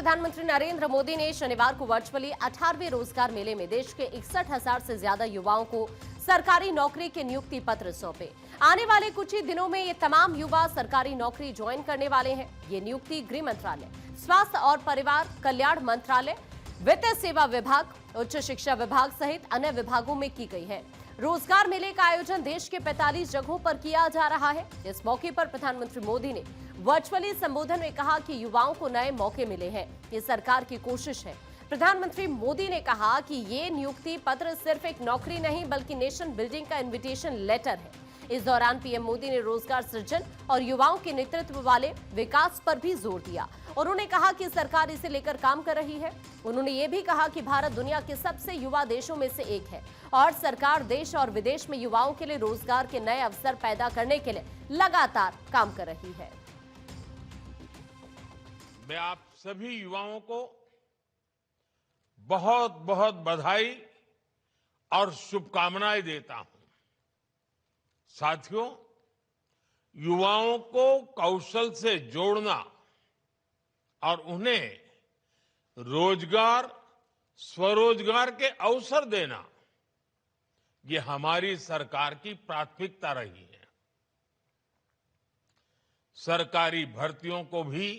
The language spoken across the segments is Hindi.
प्रधानमंत्री नरेंद्र मोदी ने शनिवार को वर्चुअली 18वें रोजगार मेले में देश के 61,000 से ज्यादा युवाओं को सरकारी नौकरी के नियुक्ति पत्र सौंपे। आने वाले कुछ ही दिनों में ये तमाम युवा सरकारी नौकरी ज्वाइन करने वाले हैं। ये नियुक्ति गृह मंत्रालय, स्वास्थ्य और परिवार कल्याण मंत्रालय, वित्त सेवा विभाग, उच्च शिक्षा विभाग सहित अन्य विभागों में की गई है। रोजगार मेले का आयोजन देश के 45 जगहों पर किया जा रहा है। इस मौके पर प्रधानमंत्री मोदी ने वर्चुअली संबोधन में कहा कि युवाओं को नए मौके मिले हैं। ये सरकार की कोशिश है। प्रधानमंत्री मोदी ने कहा कि ये नियुक्ति पत्र सिर्फ एक नौकरी नहीं बल्कि नेशन बिल्डिंग का इन्विटेशन लेटर है। इस दौरान पीएम मोदी ने रोजगार सृजन और युवाओं के नेतृत्व वाले विकास पर भी जोर दिया। उन्होंने कहा कि सरकार इसे लेकर काम कर रही है। उन्होंने ये भी कहा कि भारत दुनिया के सबसे युवा देशों में से एक है और सरकार देश और विदेश में युवाओं के लिए रोजगार के नए अवसर पैदा करने के लिए लगातार काम कर रही है। मैं आप सभी युवाओं को बहुत बहुत बधाई और शुभकामनाएं देता हूं। साथियों, युवाओं को कौशल से जोड़ना और उन्हें रोजगार, स्वरोजगार के अवसर देना, ये हमारी सरकार की प्राथमिकता रही है। सरकारी भर्तियों को भी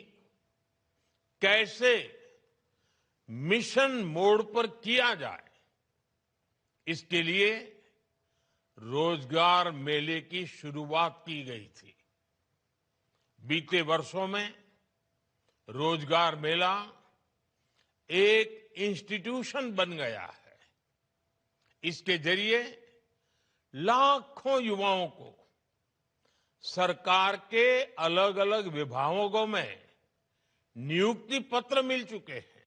कैसे मिशन मोड पर किया जाए, इसके लिए रोजगार मेले की शुरुआत की गई थी। बीते वर्षों में रोजगार मेला एक इंस्टीट्यूशन बन गया है। इसके जरिए लाखों युवाओं को सरकार के अलग अलग विभागों में नियुक्ति पत्र मिल चुके हैं।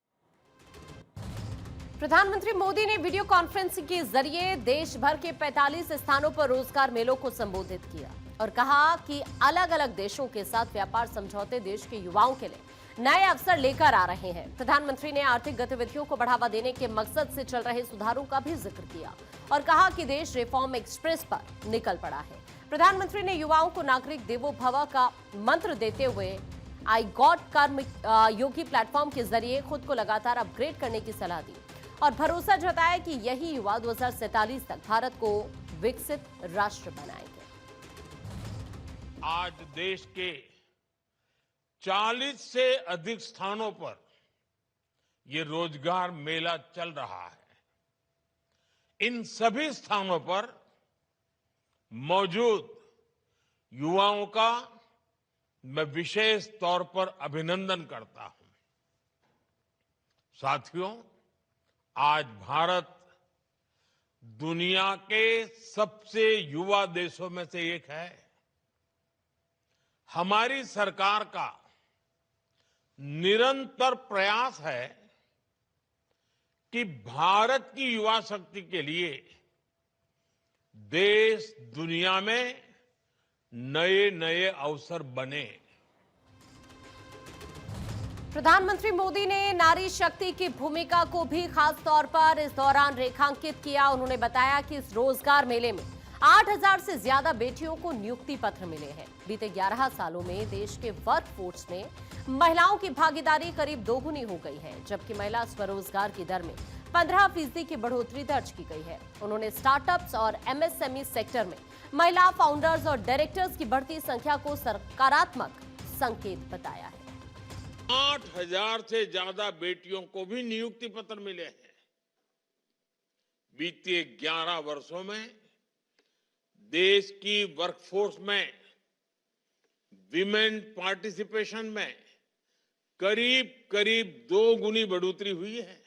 प्रधानमंत्री मोदी ने वीडियो कॉन्फ्रेंसिंग के जरिए देश भर के 45 स्थानों पर रोजगार मेलों को संबोधित किया और कहा कि अलग अलग देशों के साथ व्यापार समझौते देश के युवाओं के लिए नए अवसर लेकर आ रहे हैं। प्रधानमंत्री ने आर्थिक गतिविधियों को बढ़ावा देने के मकसद से चल रहे सुधारों का भी जिक्र किया और कहा कि देश रिफॉर्म एक्सप्रेस पर निकल पड़ा है। प्रधानमंत्री ने युवाओं को नागरिक देवो भव का मंत्र देते हुए आई गॉट कर्म योगी प्लेटफॉर्म के जरिए खुद को लगातार अपग्रेड करने की सलाह दी और भरोसा जताया कि यही युवा 2047 तक भारत को विकसित राष्ट्र बनाएंगे। आज देश के 40 से अधिक स्थानों पर यह रोजगार मेला चल रहा है। इन सभी स्थानों पर मौजूद युवाओं का मैं विशेष तौर पर अभिनंदन करता हूं। साथियों, आज भारत दुनिया के सबसे युवा देशों में से एक है। हमारी सरकार का निरंतर प्रयास है कि भारत की युवा शक्ति के लिए देश दुनिया में नए नए अवसर बने। प्रधानमंत्री मोदी ने नारी शक्ति की भूमिका को भी खास तौर पर इस दौरान रेखांकित किया। उन्होंने बताया कि इस रोजगार मेले में 8,000 से ज्यादा बेटियों को नियुक्ति पत्र मिले हैं। बीते 11 सालों में देश के वर्कफोर्स में महिलाओं की भागीदारी करीब दोगुनी हो गई है, जबकि महिला स्वरोजगार की दर में 15% की बढ़ोतरी दर्ज की गई है। उन्होंने स्टार्टअप्स और एमएसएमई सेक्टर में महिला फाउंडर्स और डायरेक्टर्स की बढ़ती संख्या को सकारात्मक संकेत बताया है। 8,000 से ज्यादा बेटियों को भी नियुक्ति पत्र मिले हैं। बीते 11 वर्षों में देश की वर्कफोर्स में विमेन पार्टिसिपेशन में करीब करीब 2 गुनी बढ़ोतरी हुई है।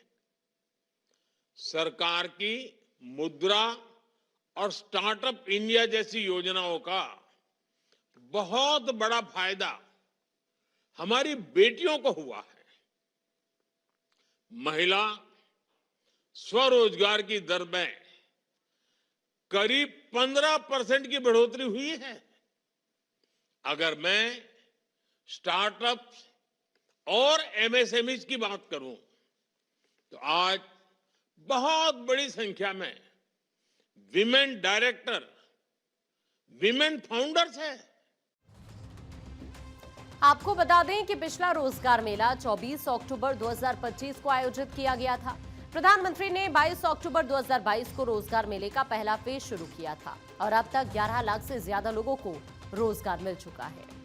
सरकार की मुद्रा और स्टार्टअप इंडिया जैसी योजनाओं का बहुत बड़ा फायदा हमारी बेटियों को हुआ है। महिला स्वरोजगार की दर में करीब 15% की बढ़ोतरी हुई है। अगर मैं स्टार्टअप्स और एमएसएमईज की बात करूं तो आज बहुत बड़ी संख्या में विमेन डायरेक्टर, विमेन फाउंडर्स है। आपको बता दें कि पिछला रोजगार मेला 24 अक्टूबर 2025 को आयोजित किया गया था। प्रधानमंत्री ने 22 अक्टूबर 2022 को रोजगार मेले का पहला फेज शुरू किया था और अब तक 11 लाख से ज्यादा लोगों को रोजगार मिल चुका है।